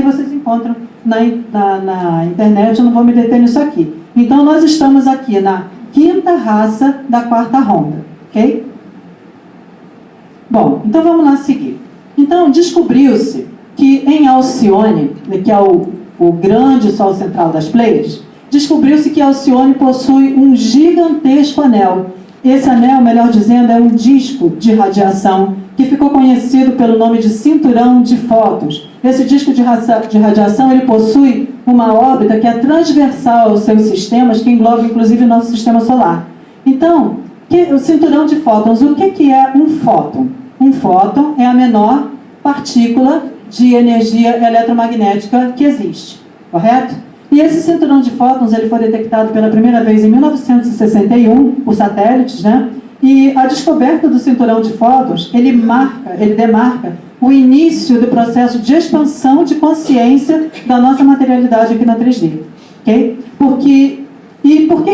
vocês encontram na internet, eu não vou me deter nisso aqui. Então, nós estamos aqui na quinta raça da quarta ronda, ok? Bom, então vamos lá seguir. Então, descobriu-se que em Alcione, que é o grande Sol central das Pleiades, descobriu-se que Alcione possui um gigantesco anel. Esse anel, melhor dizendo, é um disco de radiação que ficou conhecido pelo nome de cinturão de fótons. Esse disco de radiação, ele possui uma órbita que é transversal aos seus sistemas, que engloba inclusive o nosso sistema solar. Então, o cinturão de fótons, o que é um fóton? Um fóton é a menor partícula de energia eletromagnética que existe, correto? E esse cinturão de fótons, ele foi detectado pela primeira vez em 1961 por satélites, né? E a descoberta do cinturão de fótons, ele demarca o início do processo de expansão de consciência da nossa materialidade aqui na 3D, ok? Por que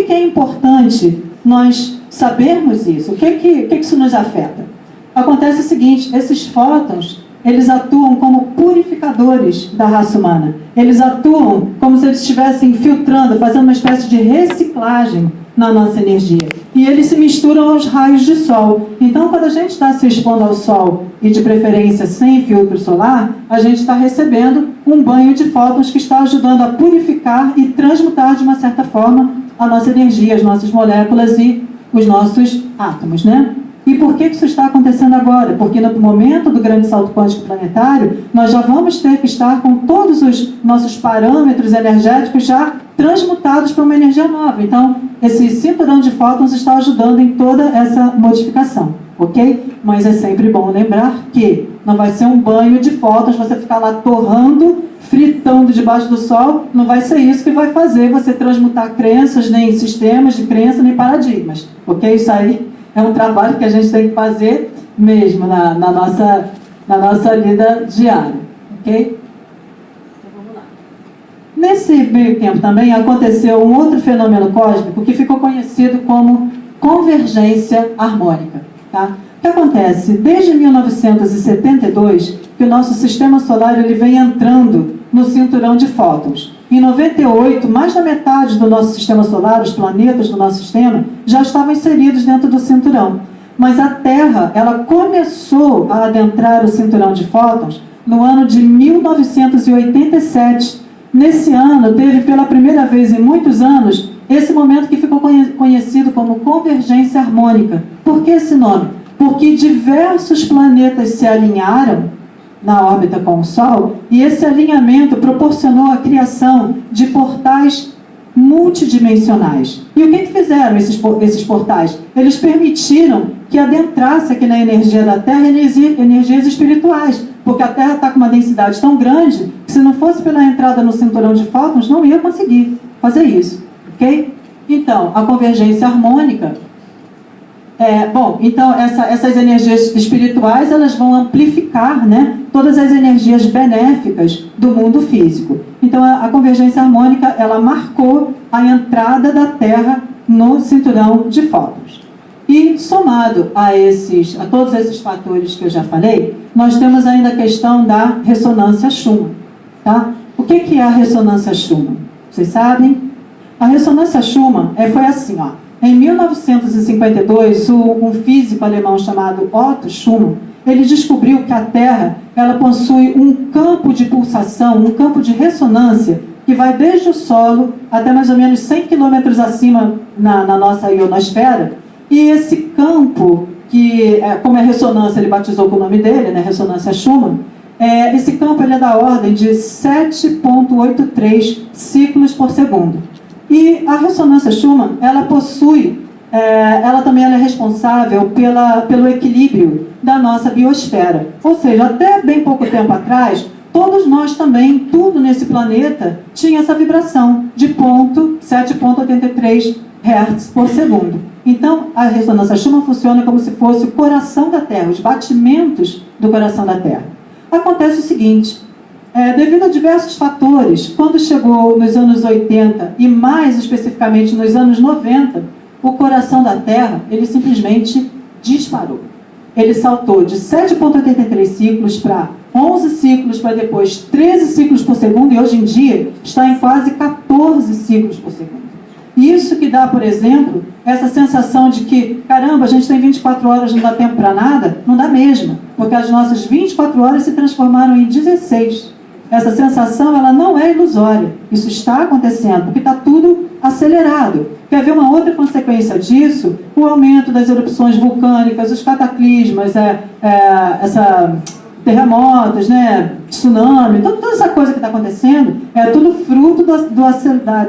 é importante nós sabermos isso? O que isso nos afeta? Acontece o seguinte, esses fótons, eles atuam como purificadores da raça humana. Eles atuam como se eles estivessem filtrando, fazendo uma espécie de reciclagem na nossa energia. E eles se misturam aos raios de sol. Então, quando a gente está se expondo ao sol, e de preferência sem filtro solar, a gente está recebendo um banho de fótons que está ajudando a purificar e transmutar de uma certa forma a nossa energia, as nossas moléculas e os nossos átomos, né? E por que isso está acontecendo agora? Porque no momento do grande salto quântico planetário, nós já vamos ter que estar com todos os nossos parâmetros energéticos já transmutados para uma energia nova. Então, esse cinturão de fótons está ajudando em toda essa modificação, ok? Mas é sempre bom lembrar que não vai ser um banho de fótons, você ficar lá torrando, fritando debaixo do sol, não vai ser isso que vai fazer você transmutar crenças, nem sistemas de crença, nem paradigmas, ok? Isso aí é um trabalho que a gente tem que fazer mesmo na nossa vida diária, ok? Então, vamos lá. Nesse meio tempo também aconteceu um outro fenômeno cósmico que ficou conhecido como convergência harmônica, tá? O que acontece? Desde 1972, que o nosso sistema solar ele vem entrando no cinturão de fótons. Em 98, mais da metade do nosso sistema solar, os planetas do nosso sistema, já estavam inseridos dentro do cinturão. Mas a Terra, ela começou a adentrar o cinturão de fótons no ano de 1987. Nesse ano, teve pela primeira vez em muitos anos, esse momento que ficou conhecido como convergência harmônica. Por que esse nome? Porque diversos planetas se alinharam na órbita com o Sol, e esse alinhamento proporcionou a criação de portais multidimensionais. E o que fizeram esses portais? Eles permitiram que adentrasse aqui na energia da Terra energias espirituais, porque a Terra está com uma densidade tão grande que se não fosse pela entrada no cinturão de fótons, não ia conseguir fazer isso, ok? Então, a convergência harmônica então essas energias espirituais elas vão amplificar, né, todas as energias benéficas do mundo físico. Então a convergência harmônica ela marcou a entrada da Terra no cinturão de fótons. E somado a todos esses fatores que eu já falei, nós temos ainda a questão da ressonância Schumann, tá? O que é a ressonância Schumann? Vocês sabem? A ressonância Schumann foi assim, ó. Em 1952, um físico alemão chamado Otto Schumann, ele descobriu que a Terra ela possui um campo de pulsação, um campo de ressonância, que vai desde o solo até mais ou menos 100 quilômetros acima na nossa ionosfera. E esse campo, como é ressonância, ele batizou com o nome dele, né, ressonância Schumann, esse campo ele é da ordem de 7,83 ciclos por segundo. E a ressonância Schumann, ela também é responsável pelo equilíbrio da nossa biosfera. Ou seja, até bem pouco tempo atrás, todos nós também, tudo nesse planeta, tinha essa vibração de 7,83 Hz por segundo. Então, a ressonância Schumann funciona como se fosse o coração da Terra, os batimentos do coração da Terra. Acontece o seguinte... devido a diversos fatores, quando chegou nos anos 80 e mais especificamente nos anos 90, o coração da Terra, ele simplesmente disparou. Ele saltou de 7,83 ciclos para 11 ciclos para depois 13 ciclos por segundo, e hoje em dia está em quase 14 ciclos por segundo. Isso que dá, por exemplo, essa sensação de que, caramba, a gente tem 24 horas, não dá tempo para nada. Não dá mesmo, porque as nossas 24 horas se transformaram em 16. Essa sensação, ela não é ilusória. Isso está acontecendo, porque está tudo acelerado. Quer ver uma outra consequência disso? O aumento das erupções vulcânicas, os cataclismas, terremotos, né, tsunami, toda essa coisa que está acontecendo, é tudo fruto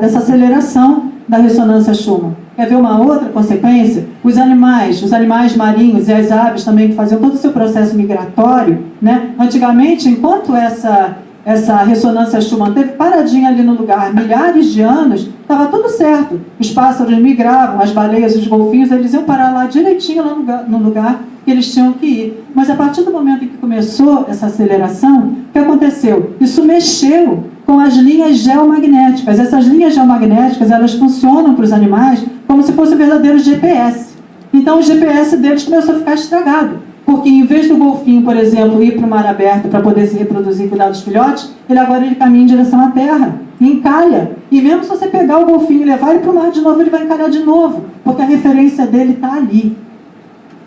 dessa aceleração da ressonância Schumann. Quer ver uma outra consequência? Os animais marinhos e as aves também, que faziam todo o seu processo migratório, né? Antigamente, enquanto essa ressonância Schumann teve paradinha ali no lugar, milhares de anos, estava tudo certo. Os pássaros migravam, as baleias, os golfinhos, eles iam parar lá direitinho lá no lugar que eles tinham que ir. Mas a partir do momento em que começou essa aceleração, o que aconteceu? Isso mexeu com as linhas geomagnéticas. Essas linhas geomagnéticas, elas funcionam para os animais como se fosse um verdadeiro GPS. Então o GPS deles começou a ficar estragado. Porque em vez do golfinho, por exemplo, ir para o mar aberto para poder se reproduzir e cuidar dos filhotes, ele caminha em direção à terra, encalha. E mesmo se você pegar o golfinho e levar ele para o mar de novo, ele vai encalhar de novo, porque a referência dele está ali.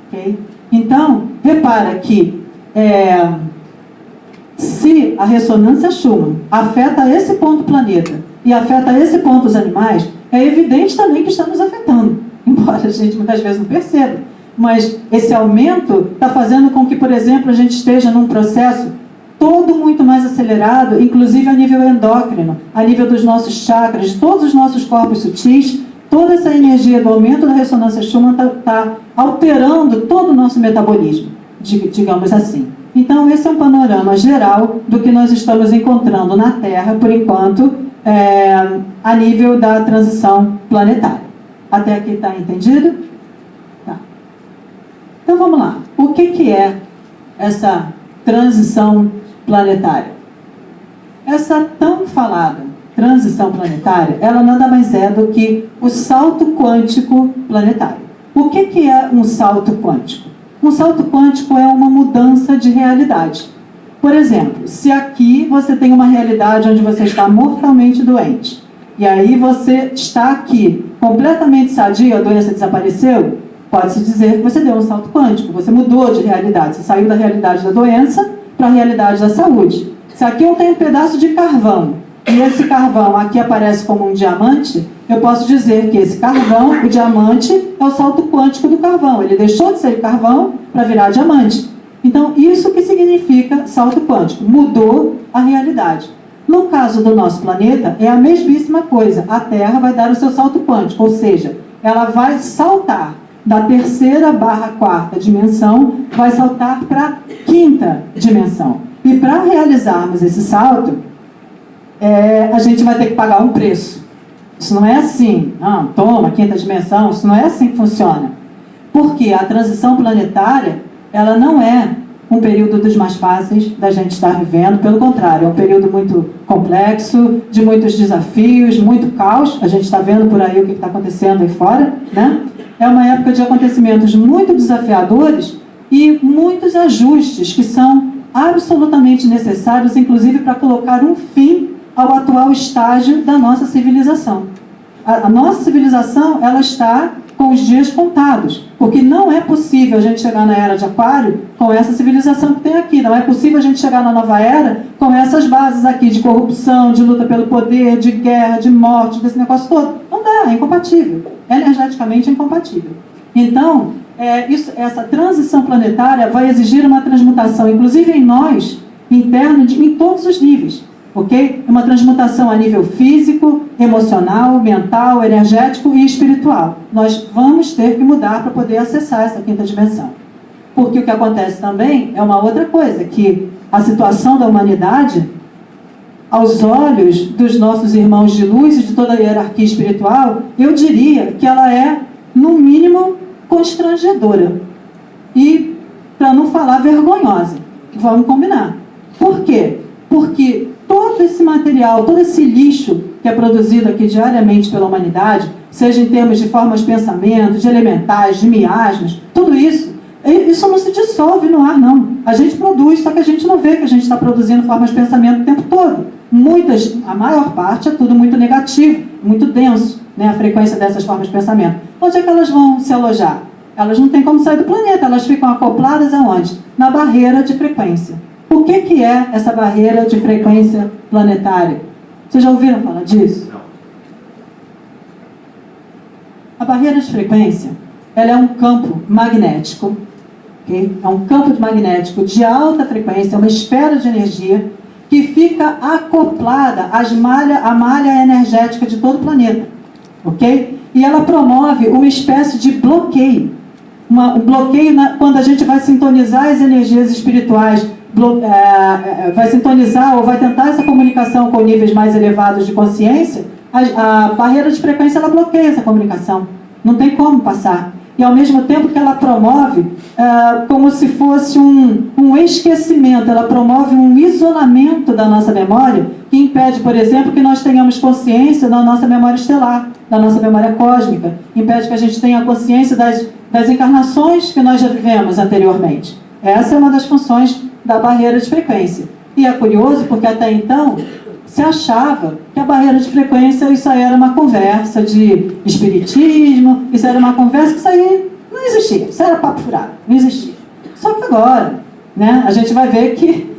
Okay? Então, repara que se a ressonância Schumann afeta esse ponto planeta e afeta esse ponto os animais, é evidente também que está nos afetando, embora a gente muitas vezes não perceba. Mas esse aumento está fazendo com que, por exemplo, a gente esteja num processo todo muito mais acelerado, inclusive a nível endócrino, a nível dos nossos chakras, de todos os nossos corpos sutis. Toda essa energia do aumento da ressonância Schumann está alterando todo o nosso metabolismo, digamos assim. Então, esse é um panorama geral do que nós estamos encontrando na Terra, por enquanto, a nível da transição planetária. Até aqui está entendido? Tá. Então, vamos lá. O que é essa transição planetária? Essa tão falada transição planetária, ela nada mais é do que o salto quântico planetário. O que é um salto quântico? Um salto quântico é uma mudança de realidade. Por exemplo, se aqui você tem uma realidade onde você está mortalmente doente, e aí você está aqui completamente sadio, a doença desapareceu, pode-se dizer que você deu um salto quântico, você mudou de realidade, você saiu da realidade da doença para a realidade da saúde. Se aqui eu tenho um pedaço de carvão, e esse carvão aqui aparece como um diamante, eu posso dizer que esse carvão, o diamante, é o salto quântico do carvão. Ele deixou de ser carvão para virar diamante. Então, isso que significa salto quântico. Mudou a realidade. No caso do nosso planeta, é a mesmíssima coisa. A Terra vai dar o seu salto quântico, ou seja, ela vai saltar da 3ª/4ª dimensão, vai saltar para a 5ª dimensão. E para realizarmos esse salto, a gente vai ter que pagar um preço. Isso não é assim, toma, 5ª dimensão, isso não é assim que funciona. Porque a transição planetária, ela não é um período dos mais fáceis da gente estar vivendo, pelo contrário, é um período muito complexo, de muitos desafios, muito caos. A gente está vendo por aí o que está acontecendo aí fora, né? É uma época de acontecimentos muito desafiadores e muitos ajustes que são absolutamente necessários, inclusive para colocar um fim ao atual estágio da nossa civilização. A nossa civilização, ela está com os dias contados, porque não é possível a gente chegar na era de Aquário com essa civilização que tem aqui, não é possível a gente chegar na nova era com essas bases aqui de corrupção, de luta pelo poder, de guerra, de morte, desse negócio todo. Não dá, é incompatível, energeticamente é incompatível. Então, essa transição planetária vai exigir uma transmutação, inclusive em nós, interna, em todos os níveis. Okay? Uma transmutação a nível físico, emocional, mental, energético e espiritual. Nós vamos ter que mudar para poder acessar essa 5ª dimensão. Porque o que acontece também é uma outra coisa, que a situação da humanidade, aos olhos dos nossos irmãos de luz e de toda a hierarquia espiritual, eu diria que ela é, no mínimo, constrangedora. E, para não falar, vergonhosa. Vamos combinar. Por quê? Porque todo esse material, todo esse lixo que é produzido aqui diariamente pela humanidade, seja em termos de formas de pensamento, de elementais, de miasmas, tudo isso Isso não se dissolve no ar, não. A gente produz, só que a gente não vê que a gente está produzindo formas de pensamento o tempo todo. A maior parte é tudo muito negativo, muito denso, né, a frequência dessas formas de pensamento. Onde é que elas vão se alojar? Elas não têm como sair do planeta, elas ficam acopladas aonde? Na barreira de frequência. O que é essa barreira de frequência planetária? Vocês já ouviram falar disso? Não. A barreira de frequência, ela é um campo magnético, okay? É um campo magnético de alta frequência, uma esfera de energia que fica acoplada à malha energética de todo o planeta, ok? E ela promove uma espécie de bloqueio, um bloqueio quando a gente vai sintonizar as energias espirituais, vai sintonizar ou vai tentar essa comunicação com níveis mais elevados de consciência, a barreira de frequência ela bloqueia essa comunicação, não tem como passar. E ao mesmo tempo que ela promove como se fosse um esquecimento, ela promove um isolamento da nossa memória, que impede, por exemplo, que nós tenhamos consciência da nossa memória estelar, da nossa memória cósmica, impede que a gente tenha consciência das encarnações que nós já vivemos anteriormente. Essa é uma das funções da barreira de frequência. E é curioso porque até então se achava que a barreira de frequência isso aí era uma conversa de espiritismo, isso era uma conversa que isso aí não existia, isso era papo furado, não existia. Só que agora, né, a gente vai ver que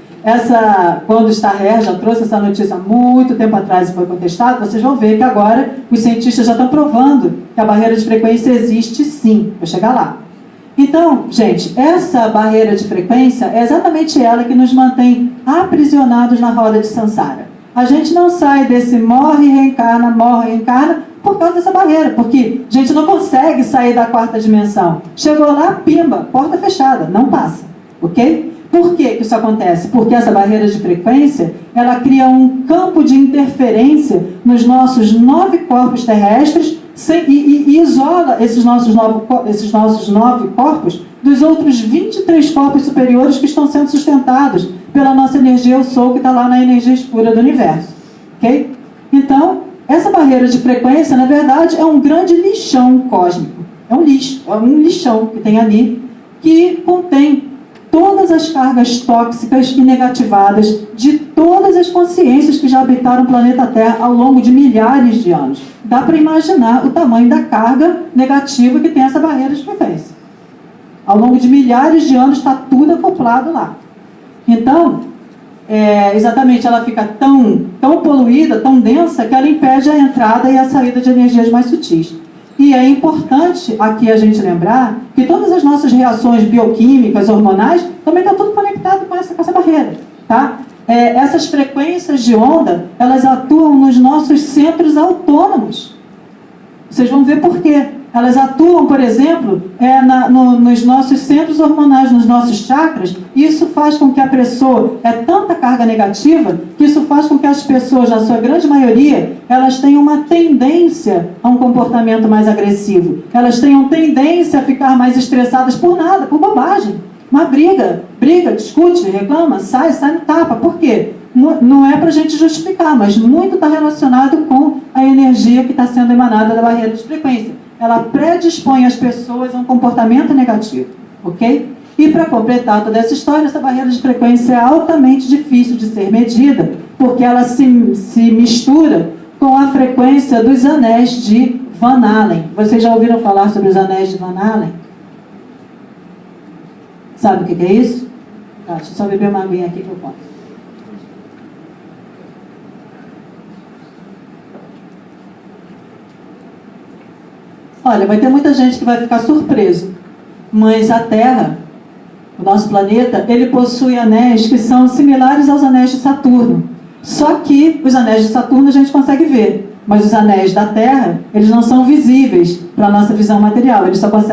quando o Starrer já trouxe essa notícia há muito tempo atrás e foi contestado, vocês vão ver que agora os cientistas já estão provando que a barreira de frequência existe sim. Vou chegar lá. Então, gente, essa barreira de frequência é exatamente ela que nos mantém aprisionados na roda de Sansara. A gente não sai desse morre e reencarna por causa dessa barreira, porque a gente não consegue sair da quarta dimensão. Chegou lá, pimba, porta fechada, não passa, ok? Por que isso acontece? Porque essa barreira de frequência, ela cria um campo de interferência nos nossos 9 corpos terrestres e isola esses nossos 9 corpos dos outros 23 corpos superiores que estão sendo sustentados pela nossa energia eu sou, que está lá na energia escura do universo. Ok? Então, essa barreira de frequência, na verdade, é um grande lixão cósmico. É um lixão que tem ali, que contém todas as cargas tóxicas e negativadas de todas as consciências que já habitaram o planeta Terra ao longo de milhares de anos. Dá para imaginar o tamanho da carga negativa que tem essa barreira de frequência. Ao longo de milhares de anos está tudo acoplado lá. Então, exatamente, ela fica tão poluída, tão densa, que ela impede a entrada e a saída de energias mais sutis. E é importante aqui a gente lembrar que todas as nossas reações bioquímicas, hormonais, também está tudo conectado com essa barreira, tá? Essas frequências de onda, elas atuam nos nossos centros autônomos. Vocês vão ver por quê. Elas atuam, por exemplo, nos nossos centros hormonais, nos nossos chakras, e isso faz com que a pessoa, tanta carga negativa, que isso faz com que as pessoas, na sua grande maioria, elas tenham uma tendência a um comportamento mais agressivo. Elas tenham tendência a ficar mais estressadas por nada, por bobagem. Uma briga, discute, reclama, sai no tapa. Por quê? Não é para a gente justificar, mas muito está relacionado com a energia que está sendo emanada da barreira de frequência. Ela predispõe as pessoas a um comportamento negativo, ok? E para completar toda essa história, essa barreira de frequência é altamente difícil de ser medida, porque ela se mistura com a frequência dos anéis de Van Allen. Vocês já ouviram falar sobre os anéis de Van Allen? Sabe o que é isso? Deixa eu só beber uma aguinha aqui que eu conto. Olha, vai ter muita gente que vai ficar surpreso, mas a Terra, o nosso planeta, ele possui anéis que são similares aos anéis de Saturno. Só que os anéis de Saturno a gente consegue ver, mas os anéis da Terra, eles não são visíveis para a nossa visão material, eles só conseguem